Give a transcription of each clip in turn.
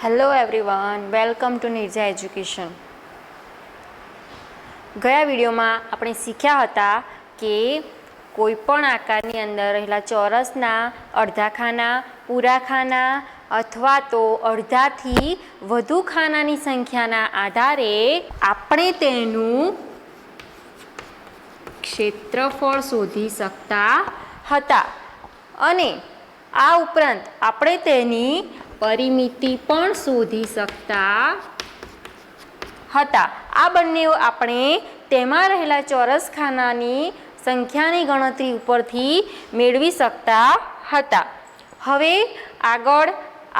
Hello everyone, welcome to Nirja education. ગયા વિડીયોમાં આપણે શીખ્યા હતા કે કોઈપણ આકારની અંદર રહેલા ચોરસના અડધા ખાના, પૂરા ખાના અથવા તો અડધાથી વધુ ખાનાની સંખ્યાના આધારે આપણે તેનું ક્ષેત્રફળ શોધી શકતા હતા અને આ ઉપરાંત આપણે તેની પરિમિતિ પણ શોધી શકતા હતા. આ બંને આપણે તેમાં રહેલા ચોરસ ખાનાની સંખ્યાની ગણતરી ઉપરથી મેળવી શકતા હતા. હવે આગળ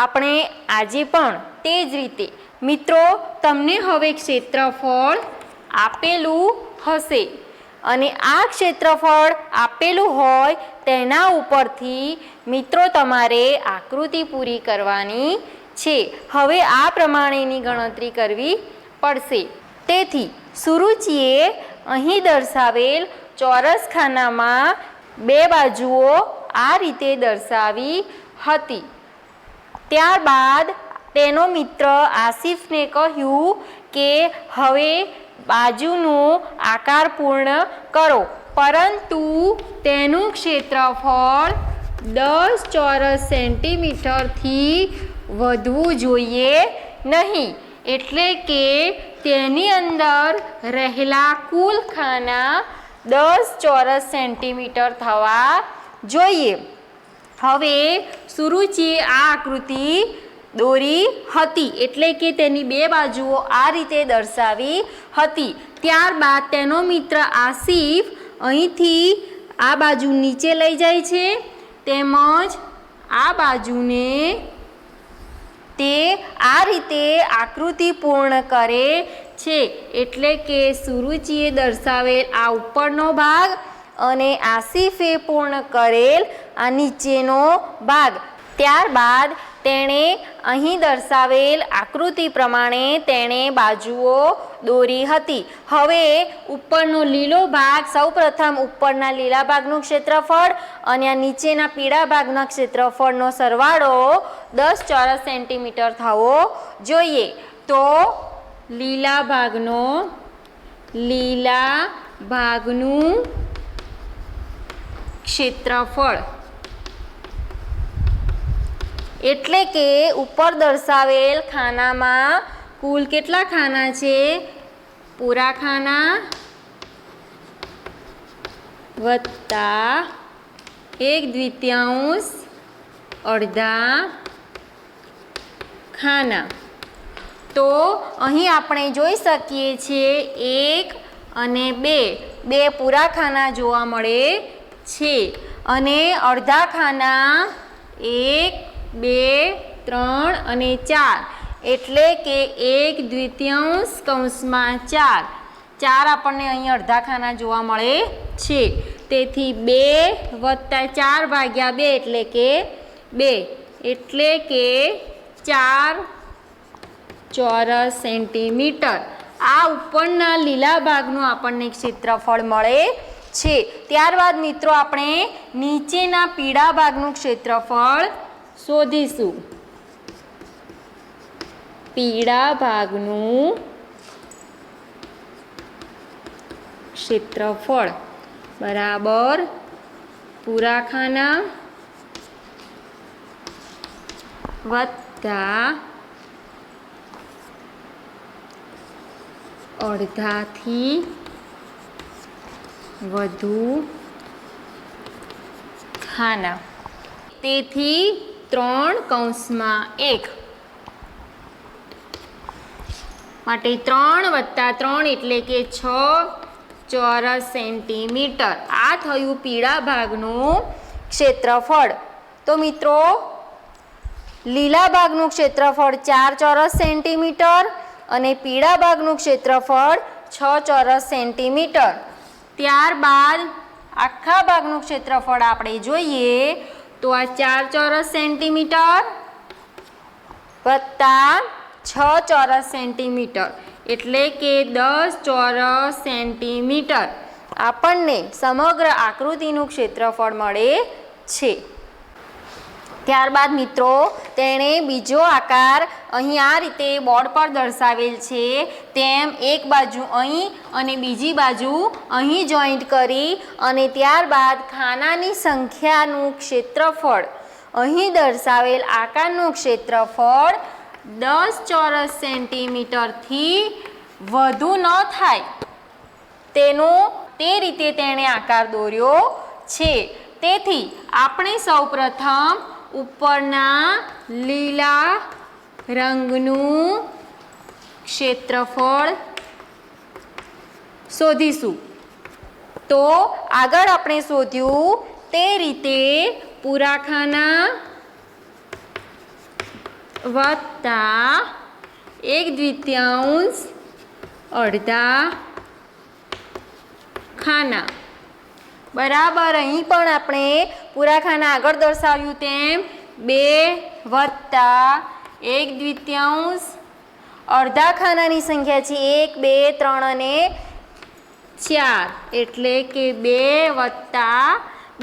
આપણે આજે પણ તે જ રીતે મિત્રો તમને હવે ક્ષેત્રફળ આપેલું હશે અને આ ક્ષેત્રફળ આપેલું હોય તેના ઉપરથી મિત્રો તમારે આકૃતિ પૂરી કરવાની છે. હવે આ પ્રમાણેની ગણતરી કરવી પડશે. તેથી સુરુચિએ અહીં દર્શાવેલ ચોરસ ખાનામાં બે બાજુઓ આ રીતે દર્શાવી હતી. ત્યારબાદ તેનો મિત્ર આસિફને કહ્યું કે હવે બાજુનું આકાર પૂર્ણ કરો, પરંતુ તેનું ક્ષેત્રફળ 10 ચોરસ સેન્ટીમીટરથી વધવું જોઈએ નહીં. એટલે કે તેની અંદર રહેલા કુલ ખાના 10 ચોરસ સેન્ટીમીટર થવા જોઈએ. હવે સુરુચિએ આ આકૃતિ દોરી હતી, એટલે કે તેની બે બાજુઓ આ રીતે દર્શાવી હતી. ત્યારબાદ તેનો મિત્ર આસિફ અહીંથી આ બાજુ નીચે લઈ જાય છે, તેમજ આ બાજુને તે આ રીતે આકૃતિ પૂર્ણ કરે છે. એટલે કે સુરુચિએ દર્શાવેલ આ ઉપરનો ભાગ અને આસિફે પૂર્ણ કરેલ આ નીચેનો ભાગ. ત્યારબાદ તેણે અહીં દર્શાવેલ આકૃતિ પ્રમાણે તેણે બાજુઓ દોરી હતી. હવે ઉપરનો લીલો ભાગ, સૌપ્રથમ ઉપરના લીલા ભાગનું ક્ષેત્રફળ અને આ નીચેના પીળા ભાગના ક્ષેત્રફળનો સરવાળો 10 ચોરસ સેન્ટીમીટર થવો જોઈએ. તો લીલા ભાગનું ક્ષેત્રફળ એટલે કે ઉપર દર્શાવેલ ખાનામાં કુલ કેટલા ખાના છે? પૂરા ખાના વત્તા 1/2 અડધા ખાના. તો અહીં આપણે જોઈ શકીએ છીએ 1 અને 2 પૂરા ખાના જોવા મળે છે અને અડધા ખાના 1, 2, 3 અને 4 એટલે કે 1/2 કૌંસમાં 4 આપણને અહીં અડધા ખાના જોવા મળે છે. તેથી 2 વત્તા 4 ભાગ્યા 2 એટલે કે 2 એટલે કે 4 ચોરસ સેન્ટીમીટર. આ ઉપરના લીલા ભાગનું આપણને ક્ષેત્રફળ મળે છે. ત્યારબાદ મિત્રો આપણે નીચેના પીળા ભાગનું ક્ષેત્રફળ શોધીશું. પીળા ભાગનું ક્ષેત્રફળ બરાબર પૂરા ખાના વત્તા અડધાથી વધુ ખાના. તેથી 3/1 માટે 3 વત્તા 3 એટલે કે 6 ચોરસ સેન્ટીમીટર. આ થયું પીળા ભાગનું ક્ષેત્રફળ. તો મિત્રો લીલા ભાગનું ક્ષેત્રફળ 4 ચોરસ સેન્ટીમીટર અને પીળા ભાગનું ક્ષેત્રફળ 6 ચોરસ સેન્ટીમીટર. ત્યારબાદ આખા ભાગનું ક્ષેત્રફળ આપણે જોઈએ તો આ 4 ચોરસ સેન્ટીમીટર વત્તા 6 ચોરસ સેન્ટીમીટર એટલે કે 10 ચોરસ સેન્ટીમીટર આપણને સમગ્ર આકૃતિનું ક્ષેત્રફળ મળે છે. ત્યારબાદ મિત્રો તેણે બીજો આકાર અહીં આ રીતે બોર્ડ પર દર્શાવેલ છે તેમ એક બાજુ અહીં અને બીજી બાજુ અહીં જોઈન્ટ કરી અને ત્યારબાદ ખાનાની સંખ્યાનું ક્ષેત્રફળ અહીં દર્શાવેલ આકારનું ક્ષેત્રફળ 10 ચોરસ સેન્ટીમીટરથી વધુ ન થાય તે રીતે તેણે આકાર દોર્યો છે. તેથી આપણે સૌપ્રથમ ઉપરના લીલા રંગનું ક્ષેત્રફળ શોધીશું. તો આગળ આપણે શોધ્યું તે રીતે પૂરા ખાના વત્તા 1/2 અડધા ખાના બરાબર. અહીં પણ આપણે પૂરા ખાના આગળ દર્શાવ્યું તેમ 2 વત્તા 1/2 અડધા ખાનાની સંખ્યા છે 1, 2, 3 અને 4 એટલે કે 2 વત્તા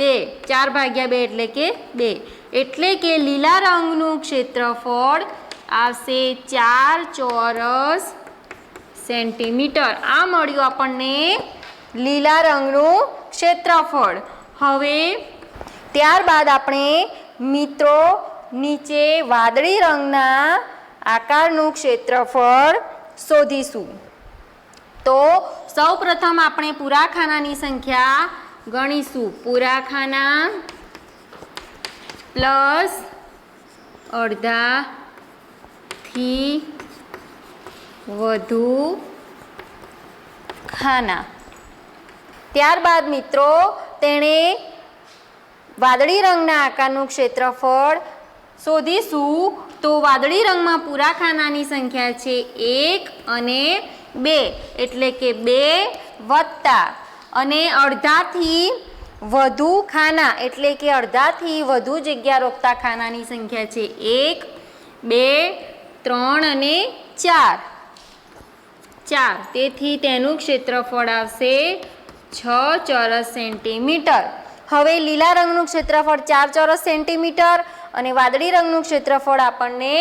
2, 4/2 એટલે કે 2 એટલે કે લીલા રંગનું ક્ષેત્રફળ આવશે 4 ચોરસ સેન્ટીમીટર. આ મળ્યું આપણને લીલા રંગનું ક્ષેત્રફળ. હવે ત્યારબાદ આપણે મિત્રો નીચે વાદળી રંગના આકારનું ક્ષેત્રફળ શોધીશું. તો સૌપ્રથમ આપણે પૂરા ખાનાની સંખ્યા ગણીશું. પૂરા ખાના પ્લસ અડધાથી વધુ ખાના. ત્યારબાદ મિત્રો તેણે વાદળી રંગના આકારનું ક્ષેત્રફળ શોધીશું. તો વાદળી રંગમાં પૂરા ખાનાની સંખ્યા છે 1 અને 2 એટલે કે 2 વત્તા અને અડધાથી વધુ ખાના એટલે કે અડધાથી વધુ જગ્યા રોકતા ખાનાની સંખ્યા છે 1, 2, 3 અને 4. તેથી તેનું ક્ષેત્રફળ આવશે 6 ચોરસ સેન્ટીમીટર. હવે લીલા રંગનું ક્ષેત્રફળ 4 ચોરસ સેન્ટીમીટર અને વાદળી રંગનું ક્ષેત્રફળ આપણને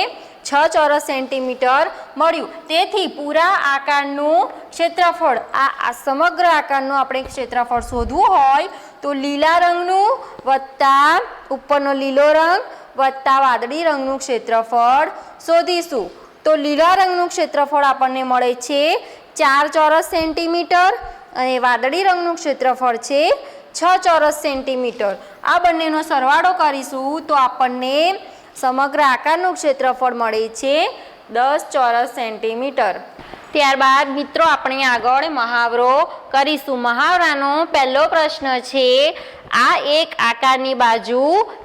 6 ચોરસ સેન્ટીમીટર મળ્યું. તેથી પૂરા આકારનું ક્ષેત્રફળ આ સમગ્ર આકારનું આપણે ક્ષેત્રફળ શોધવું હોય તો લીલા રંગનું વત્તા ઉપરનો લીલો રંગ વત્તા વાદળી રંગનું ક્ષેત્રફળ શોધીશું. તો લીલા રંગનું ક્ષેત્રફળ આપણને મળે છે 4 ચોરસ સેન્ટીમીટર અને વાદળી રંગનું ક્ષેત્રફળ છે 6 ચોરસ સેન્ટીમીટર. આ બંનેનો સરવાળો કરીશું તો આપણને સમગ્ર આકારનું ક્ષેત્રફળ મળે છે 10 ચોરસ સેન્ટીમીટર. ત્યારબાદ મિત્રો આપણે આગળ મહાવરો કરીશું. મહાવરાનો પહેલો પ્રશ્ન છે આ એક આકારની બાજુ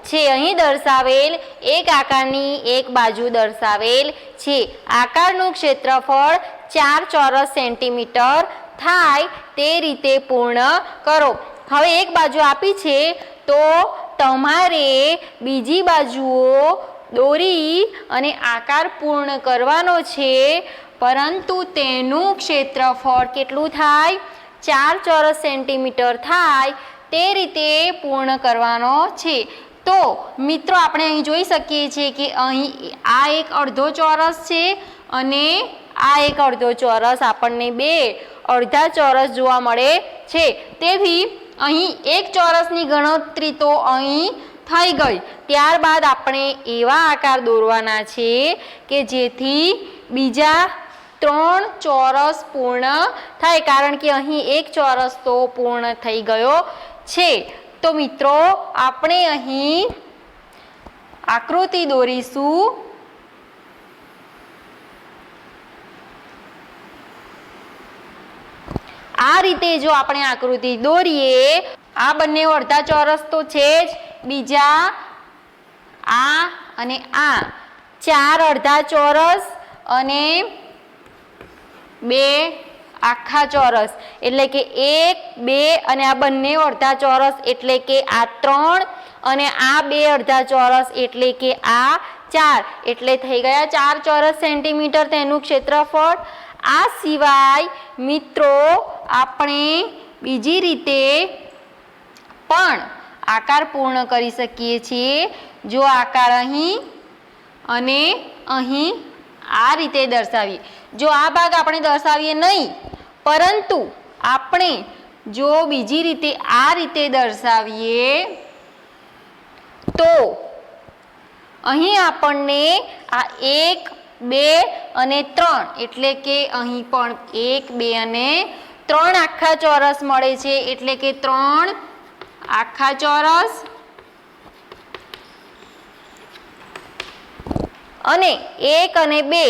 છે અહીં દર્શાવેલ એક આકારની એક બાજુ દર્શાવેલ છે. આકારનું ક્ષેત્રફળ 4 ચોરસ સેન્ટીમીટર થાય તે રીતે પૂર્ણ કરો. હવે એક બાજુ આપી છે તો તમારે બીજી બાજુઓ દોરી અને આકાર પૂર્ણ કરવાનો છે, પરંતુ તેનું ક્ષેત્રફળ કેટલું થાય 4 ચોરસ સેન્ટીમીટર થાય તે રીતે પૂર્ણ કરવાનો છે. તો મિત્રો આપણે અહીં જોઈ શકીએ છીએ કે અહીં આ એક અડધો ચોરસ છે અને આ એક અડધો ચોરસ આપણને બે અડધા ચોરસ જોવા મળે છે. તેથી અહીં એક ચોરસની ગણતરી તો અહીં થઈ ગઈ. ત્યારબાદ આપણે એવા આકાર દોરવાના છે કે જેથી બીજા 3 ચોરસ પૂર્ણ થાય, કારણ કે અહીં એક ચોરસ તો પૂર્ણ થઈ ગયો છે. તો મિત્રો આપણે અહીં આકૃતિ દોરીશું. આ રીતે જો આપણે આકૃતિ દોરીએ, આ બંને અડધા ચોરસ તો છે જ, બીજા આ અને આ 4 અડધા ચોરસ અને 2 આખા ચોરસ એટલે કે 1, 2 અને આ બંને અડધા ચોરસ એટલે કે આ 3 અને આ 2 અડધા ચોરસ એટલે કે આ 4 એટલે થઈ ગયા 4 ચોરસ સેન્ટીમીટર તેનું ક્ષેત્રફળ. આ સિવાય મિત્રો આપણે બીજી રીતે પણ આકાર પૂર્ણ કરી શકીએ છીએ. જો આકાર અહીં અને અહીં આ રીતે દર્શાવીએ. જો આ ભાગ આપણે દર્શાવીએ નહીં, પરંતુ આપણે જો બીજી રીતે આ રીતે દર્શાવીએ તો અહીં આપણને આ 1, 2 અને 3 એટલે કે અહીં પણ 1, 2 અને 3 આખા ચોરસ મળે છે. એટલે કે 3 આખા ચોરસ અને 1 અને 2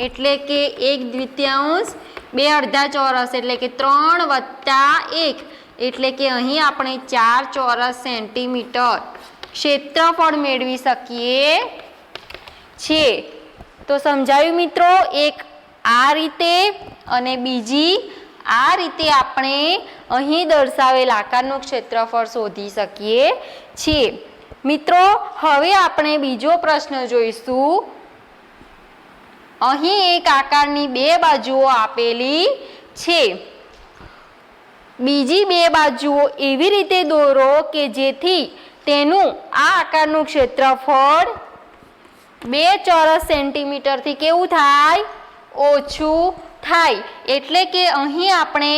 એટલે કે 1/2, 2 અડધા ચોરસ એટલે કે 3 + 1 એટલે કે અહીં આપણે 4 ચોરસ સેન્ટીમીટર ક્ષેત્રફળ મેળવી શકીએ છીએ. તો સમજાયું મિત્રો? એક આ રીતે અને બીજી આ રીતે આપણે અહીં દર્શાવેલ આકારનું ક્ષેત્રફળ શોધી શકીએ છીએ. મિત્રો હવે આપણે બીજો પ્રશ્ન જોઈશું. અહીં એક આકારની બે બાજુઓ આપેલી છે. બીજી બે બાજુઓ એવી રીતે દોરો કે જેથી તેનું આ આકારનું ક્ષેત્રફળ 2 ચોરસ સેન્ટીમીટરથી કેવું થાય? ઓછું થાય. એટલે કે અહીં આપણે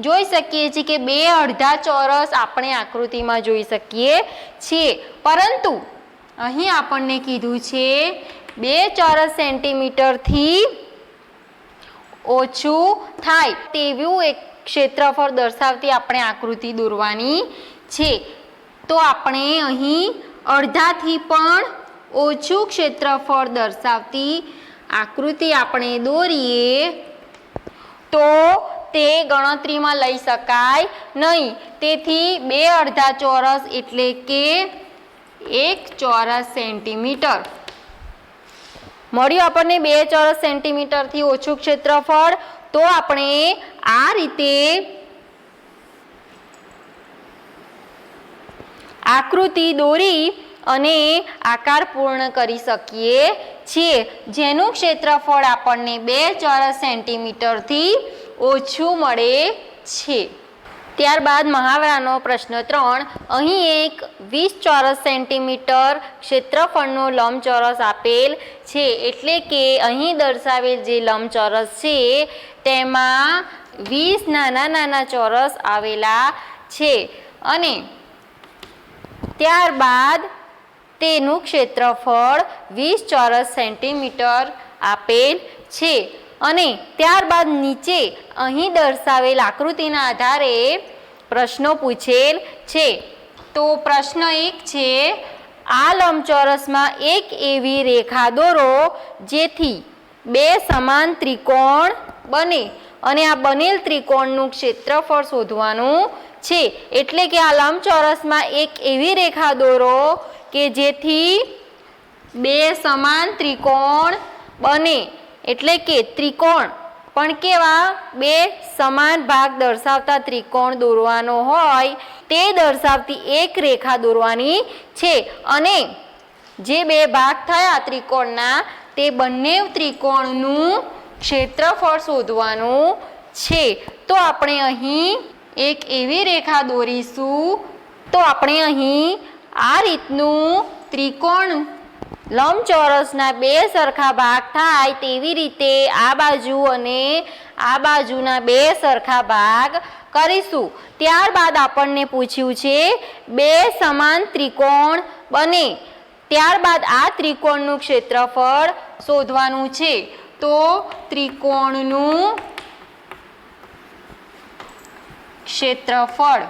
જોઈ શકીએ છીએ કે 2 અડધા ચોરસ આપણે આકૃતિમાં જોઈ શકીએ છીએ, પરંતુ અહીં આપણને કીધું છે 2 ચોરસ સેન્ટીમીટરથી ઓછું થાય તેવું એક ક્ષેત્રફળ દર્શાવતી આપણે આકૃતિ દોરવાની છે. તો આપણે અહીં અડધાથી પણ ઓછું ક્ષેત્રફળ દર્શાવતી આકૃતિ આપણે દોરીએ તો તે ગણતરીમાં લઈ શકાય નહીં. તેથી 2 અડધા ચોરસ એટલે કે 1 ચોરસ સેન્ટીમીટર મળ્યું આપણને. 2 ચોરસ સેન્ટીમીટરથી ઓછું ક્ષેત્રફળ. તો આપણે આ રીતે આકૃતિ દોરી અને આકાર પૂર્ણ કરી શકીએ છીએ, જેનું ક્ષેત્રફળ આપણને 2 ચોરસ સેન્ટીમીટરથી ઓછું મળે છે. ત્યારબાદ મહાવરાનો પ્રશ્ન 3. અહીં એક 20 ચોરસ સેન્ટીમીટર ક્ષેત્રફળનો લંબચોરસ આપેલ છે. એટલે કે અહીં દર્શાવેલ જે લંબચોરસ છે તેમાં 20 નાના નાના ચોરસ આવેલા છે અને ત્યારબાદ તેનું ક્ષેત્રફળ 20 ચોરસ સેન્ટીમીટર આપેલ છે. અને ત્યારબાદ નીચે અહીં દર્શાવેલ આકૃતિના આધારે પ્રશ્નો પૂછેલ છે. તો પ્રશ્ન 1 છે, આ લંબચોરસમાં એક એવી રેખા દોરો જેથી 2 સમાન ત્રિકોણ બને અને આ બનેલ ત્રિકોણનું ક્ષેત્રફળ શોધવાનું છે. એટલે કે આ લંબચોરસમાં એક એવી રેખા દોરો કે જેથી 2 સમાન ત્રિકોણ બને. એટલે કે ત્રિકોણ પણ કેવા? 2 સમાન ભાગ દર્શાવતા ત્રિકોણ દોરવાનો હોય તે દર્શાવતી એક રેખા દોરવાની છે. અને જે 2 ભાગ થયા ત્રિકોણના તે બંને ત્રિકોણનું ક્ષેત્રફળ શોધવાનું છે. તો આપણે અહીં એક એવી રેખા દોરીશું. તો આપણે અહીં આ રીતનું ત્રિકોણ લંબચોરસના 2 સરખા ભાગ થાય તેવી રીતે આ બાજુ અને આ બાજુના 2 સરખા ભાગ કરીશું. ત્યારબાદ આપણને પૂછ્યું છે 2 સમાન ત્રિકોણ બને. ત્યારબાદ આ ત્રિકોણનું ક્ષેત્રફળ શોધવાનું છે. તો ત્રિકોણનું ક્ષેત્રફળ.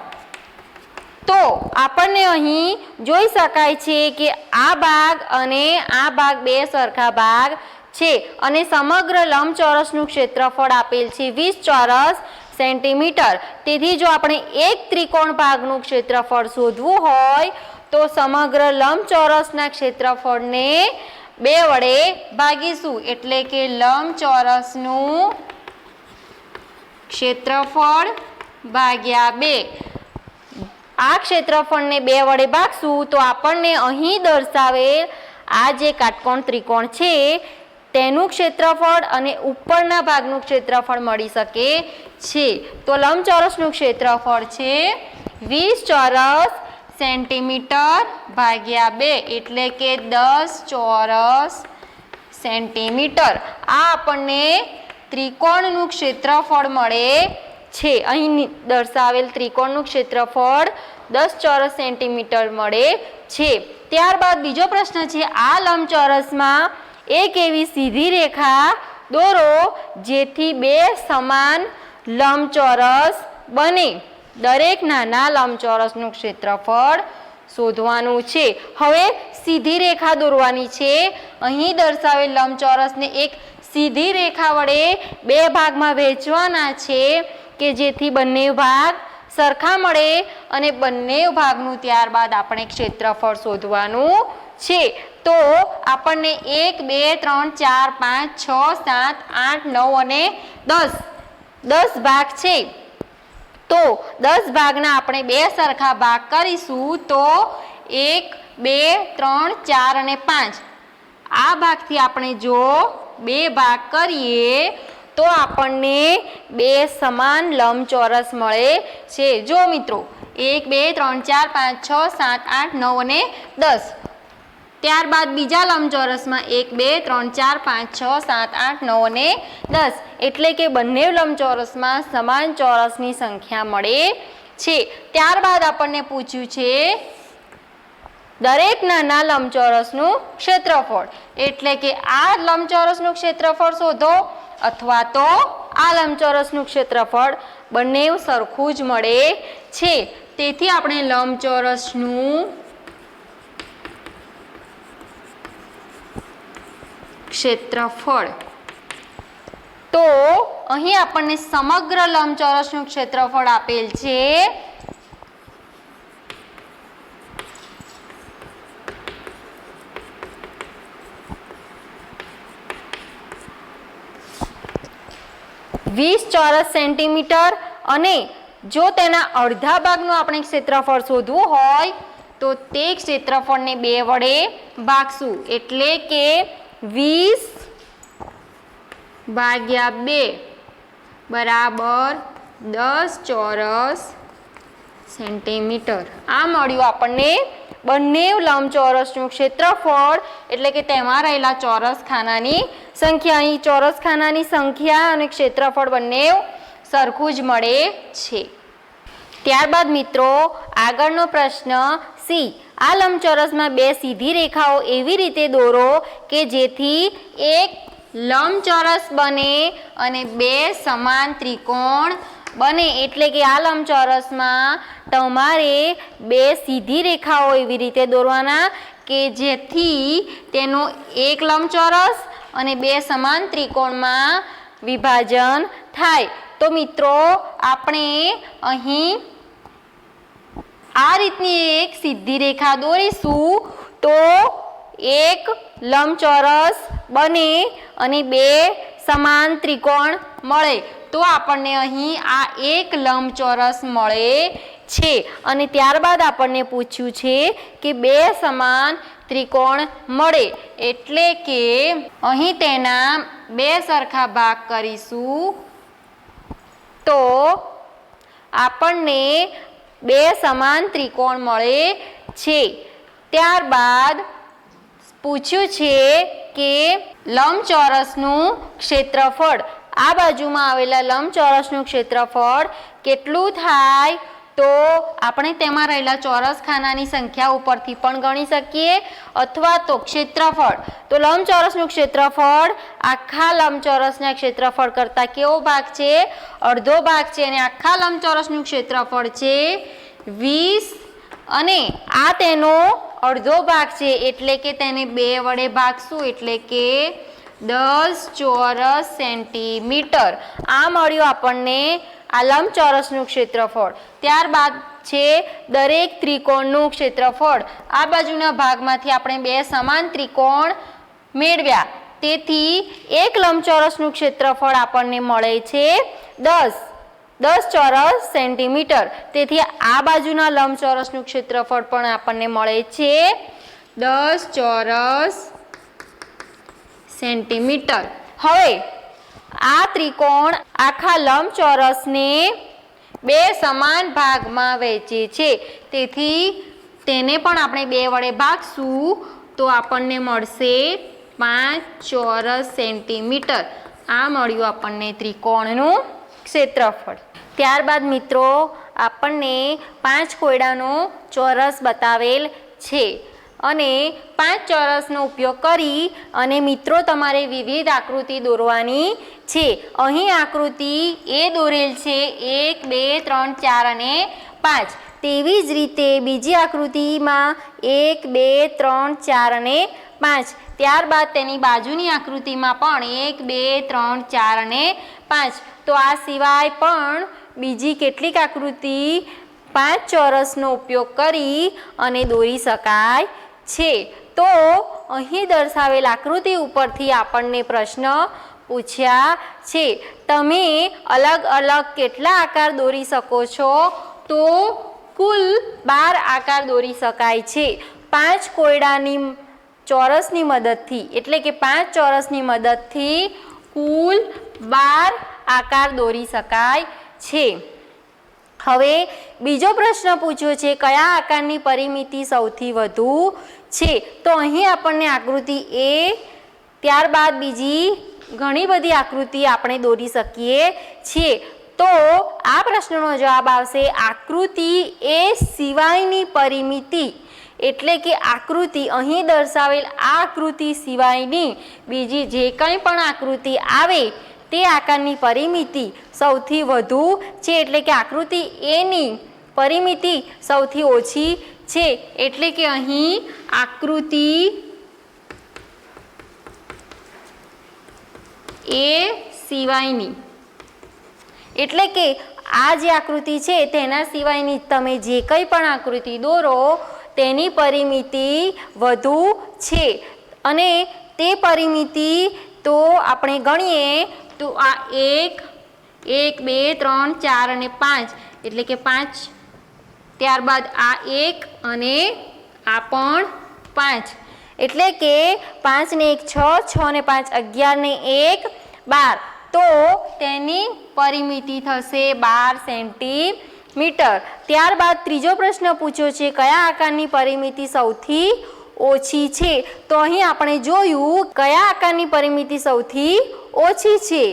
તો આપણને અહીં જોઈ શકાય છે કે આ ભાગ અને આ ભાગ 2 સરખા ભાગ છે અને સમગ્ર લંબચોરસનું ક્ષેત્રફળ આપેલ છે 20 ચોરસ સેન્ટીમીટર. તેથી જો આપણે એક ત્રિકોણ ભાગનું ક્ષેત્રફળ શોધવું હોય તો સમગ્ર લંબચોરસના ક્ષેત્રફળને 2 વડે ભાગીશું. એટલે કે લંબચોરસનું ક્ષેત્રફળ ભાગ્યા 2. આ ક્ષેત્રફળને 2 વડે ભાગશું તો આપણને અહીં દર્શાવેલ આ જે કાટકોણ ત્રિકોણ છે તેનું ક્ષેત્રફળ અને ઉપરના ભાગનું ક્ષેત્રફળ મળી શકે છે. તો લંબચોરસનું ક્ષેત્રફળ છે 20 ચોરસ સેન્ટીમીટર ભાગ્યા 2 એટલે કે 10 ચોરસ સેન્ટીમીટર આ આપણને ત્રિકોણનું ક્ષેત્રફળ મળે છે। અહીં દર્શાવેલ ત્રિકોણનું ક્ષેત્રફળ 10 ચોરસ સેન્ટીમીટર મળે છે। ત્યારબાદ બીજો પ્રશ્ન છે, આ લંબચોરસમાં એક એવી સીધી રેખા દોરો જેથી બે સમાન લંબચોરસ બને। દરેક નાના લંબચોરસનું ક્ષેત્રફળ શોધવાનું છે। હવે સીધી રેખા દોરવાની છે। અહીં દર્શાવેલ લંબચોરસને એક સીધી રેખા વડે બે ભાગમાં વહેંચવાના છે કે જેથી બંને ભાગ સરખા મળે અને બંને ભાગનું ત્યારબાદ આપણે ક્ષેત્રફળ શોધવાનું છે। તો આપણને 1 2 3 4 5 6 7 8 9 અને 10 ભાગ છે। તો 10 ભાગના આપણે બે સરખા ભાગ કરીશું તો 1 2 3 4 અને 5 આ ભાગથી આપણે જો બે ભાગ કરીએ તો આપણને બે સમાન લંબચોરસ મળે છે। જો મિત્રો 1 2 3 4 5 6 7 8 9 અને 10 ત્યારબાદ બીજા લંબચોરસમાં 1 2 3 4 5 6 7 8 9 અને 10 એટલે કે બંને લંબચોરસમાં સમાન ચોરસની સંખ્યા મળે છે। ત્યારબાદ આપણને પૂછ્યું છે દરેક નાના લંબચોરસનું ક્ષેત્રફળ એટલે કે આ લંબચોરસનું ક્ષેત્રફળ શોધો અથવા તો આ લંબચોરસનું ક્ષેત્રફળ બંને સરખું જ મળે છે। તેથી આપણે લંબચોરસનું ક્ષેત્રફળ તો અહીં આપણને સમગ્ર લંબચોરસનું ક્ષેત્રફળ આપેલ છે। વીસ ચોરસ સેન્ટીમીટર અને જો તેના અડધા ભાગનું આપણે ક્ષેત્રફળ શોધવું હોય તો તે ક્ષેત્રફળને 2 વડે ભાગશું એટલે કે 20/2 બરાબર 10 ચોરસ સેન્ટીમીટર। આ મળ્યું આપણને બંને લંબચોરસનું ક્ષેત્રફળ એટલે કે તેમાં રહેલા ચોરસ ખાનાની સંખ્યા। અહીં ચોરસ ખાનાની સંખ્યા અને ક્ષેત્રફળ બંને સરખું જ મળે છે। ત્યારબાદ મિત્રો આગળનો પ્રશ્ન સી, આ લંબચોરસમાં બે સીધી રેખાઓ એવી રીતે દોરો કે જેથી એક લંબચોરસ બને અને બે સમાન ત્રિકોણ બને। એટલે કે આ લંબચોરસમાં તમારે બે સીધી રેખાઓ એવી રીતે દોરવાના કે જેથી તેનો એક લંબચોરસ અને બે સમાન ત્રિકોણમાં વિભાજન થાય। તો મિત્રો આપણે અહીં આ રીતની એક સીધી રેખા દોરીશું તો એક લંબચોરસ બને અને બે સમાન ત્રિકોણ મળે। તો આપણને અહીં આ એક લંબચોરસ મળે છે અને ત્યારબાદ આપણને પૂછ્યું છે કે બે સમાન ત્રિકોણ મળે એટલે કે અહીં તેના બે સરખા ભાગ કરીશું તો આપણને બે સમાન ત્રિકોણ મળે છે। ત્યારબાદ પૂછ્યું છે કે લંબચોરસનું ક્ષેત્રફળ, આ બાજુમાં આવેલા લંબચોરસનું ક્ષેત્રફળ કેટલું થાય તો આપણે તેમાં રહેલા ચોરસ ખાનાની સંખ્યા ઉપરથી પણ ગણી શકીએ અથવા તો ક્ષેત્રફળ તો લંબચોરસનું ક્ષેત્રફળ આખા લંબચોરસના ક્ષેત્રફળ કરતાં કેવો ભાગ છે? અડધો ભાગ છે અને આખા લંબચોરસનું ક્ષેત્રફળ છે 20 અને આ તેનો અડધો ભાગ છે એટલે કે તેને 2 વડે ભાગશું એટલે કે 10 ચોરસ સેન્ટીમીટર। આ મળ્યું આપણને આ લંબચોરસનું ક્ષેત્રફળ। ત્યારબાદ છે દરેક ત્રિકોણનું ક્ષેત્રફળ। આ બાજુના ભાગમાંથી આપણે બે સમાન ત્રિકોણ મેળવ્યા તેથી એક લંબચોરસનું ક્ષેત્રફળ આપણને મળે છે 10 ચોરસ સેન્ટીમીટર। તેથી આ બાજુના લંબચોરસનું ક્ષેત્રફળ પણ આપણને મળે છે 10 ચોરસ સેન્ટીમીટર। હવે આ ત્રિકોણ આખા લંબચોરસને બે સમાન ભાગમાં વહેંચે છે તેથી તેને પણ આપણે 2 વડે ભાગશું તો આપણને મળશે 5 ચોરસ સેન્ટીમીટર આ મળ્યું આપણને ત્રિકોણનું ક્ષેત્રફળ। ત્યારબાદ મિત્રો આપણને 5 કોયડાનો ચોરસ બતાવેલ છે અને 5 ચોરસનો ઉપયોગ કરી અને મિત્રો તમારે વિવિધ આકૃતિ દોરવાની છે। અહીં આકૃતિ એ દોરેલ છે 1 2 3 4 અને 5। તેવી જ રીતે બીજી આકૃતિમાં 1 2 3 4 અને 5। ત્યારબાદ તેની બાજુની આકૃતિમાં પણ 1 2 3 4 અને 5। તો આ સિવાય પણ બીજી કેટલીક આકૃતિ 5 ચોરસનો ઉપયોગ કરી અને દોરી શકાય છે। તો અહીં દર્શાવેલ આકૃતિ ઉપરથી આપણને પ્રશ્ન પૂછ્યા છે તમે અલગ અલગ કેટલા આકાર દોરી શકો છો? તો કુલ 12 આકાર દોરી શકાય છે 5 કોયડાની ચોરસની મદદથી, એટલે કે 5 ચોરસની મદદથી કુલ 12 આકાર દોરી શકાય છે। હવે બીજો પ્રશ્ન પૂછ્યો છે કયા આકારની પરિમિતિ સૌથી વધુ છે? તો અહીં આપણને આકૃતિ એ ત્યારબાદ બીજી ઘણી બધી આકૃતિ આપણે દોરી શકીએ છીએ। તો આ પ્રશ્નનો જવાબ આવશે આકૃતિ એ સિવાયની પરિમિતિ, એટલે કે આકૃતિ અહીં દર્શાવેલ આ આકૃતિ સિવાયની બીજી જે કંઈ પણ આકૃતિ આવે તે આકારની પરિમિતિ સૌથી વધુ છે, એટલે કે આકૃતિ એની પરિમિતિ સૌથી ઓછી છે। એટલે કે અહીં આકૃતિ એ સિવાયની, એટલે કે આ જે આકૃતિ છે તેના સિવાયની તમે જે કંઈ પણ આકૃતિ દોરો તેની પરિમિતિ વધુ છે અને તે પરિમિતિ તો આપણે ગણીએ તો આ 1 1 2 3 4 અને 5 એટલે કે 5। ત્યારબાદ આ 1 અને આ પણ 5 એટલે કે 5 ને 1 6 6 ને 5 11 ને 1 12। તો તેની પરિમિતિ થશે 12 સેન્ટીમીટર। ત્યારબાદ ત્રીજો પ્રશ્ન પૂછ્યો છે કયા આકારની પરિમિતિ સૌથી ઓછી છે? તો અહીં આપણે જોયું કયા આકારની પરિમિતિ સૌથી ઓછી છે,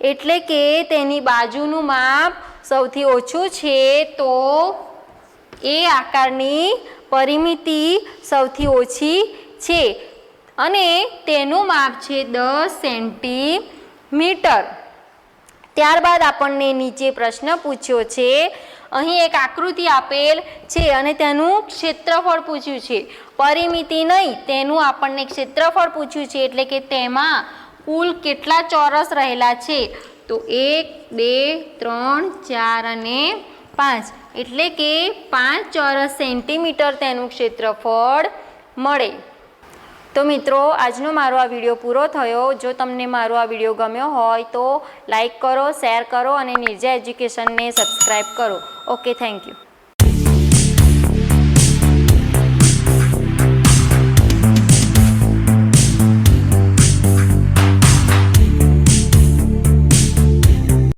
એટલે કે તેની બાજુનું માપ સૌથી ઓછું છે તો એ આકારની પરિમિતિ સૌથી ઓછી છે અને તેનું માપ છે 10 સેન્ટીમીટર। ત્યારબાદ આપણને નીચે પ્રશ્ન પૂછ્યો છે અહીં એક આકૃતિ આપેલ છે અને તેનું ક્ષેત્રફળ પૂછ્યું છે, પરિમિતિ નહીં તેનું આપણને ક્ષેત્રફળ પૂછ્યું છે, એટલે કે તેમાં કુલ કેટલા ચોરસ રહેલા છે? તો 1 2 3 4 અને 5 એટલે કે 5 ચોરસ સેન્ટીમીટર તેનું ક્ષેત્રફળ મળે। તો મિત્રો આજનો મારો આ વિડીયો પૂરો થયો। જો તમને મારો આ વિડીયો ગમ્યો હોય તો લાઈક કરો, શેર કરો અને નિર્જા એજ્યુકેશનને સબસ્ક્રાઈબ કરો। Okay, thank you.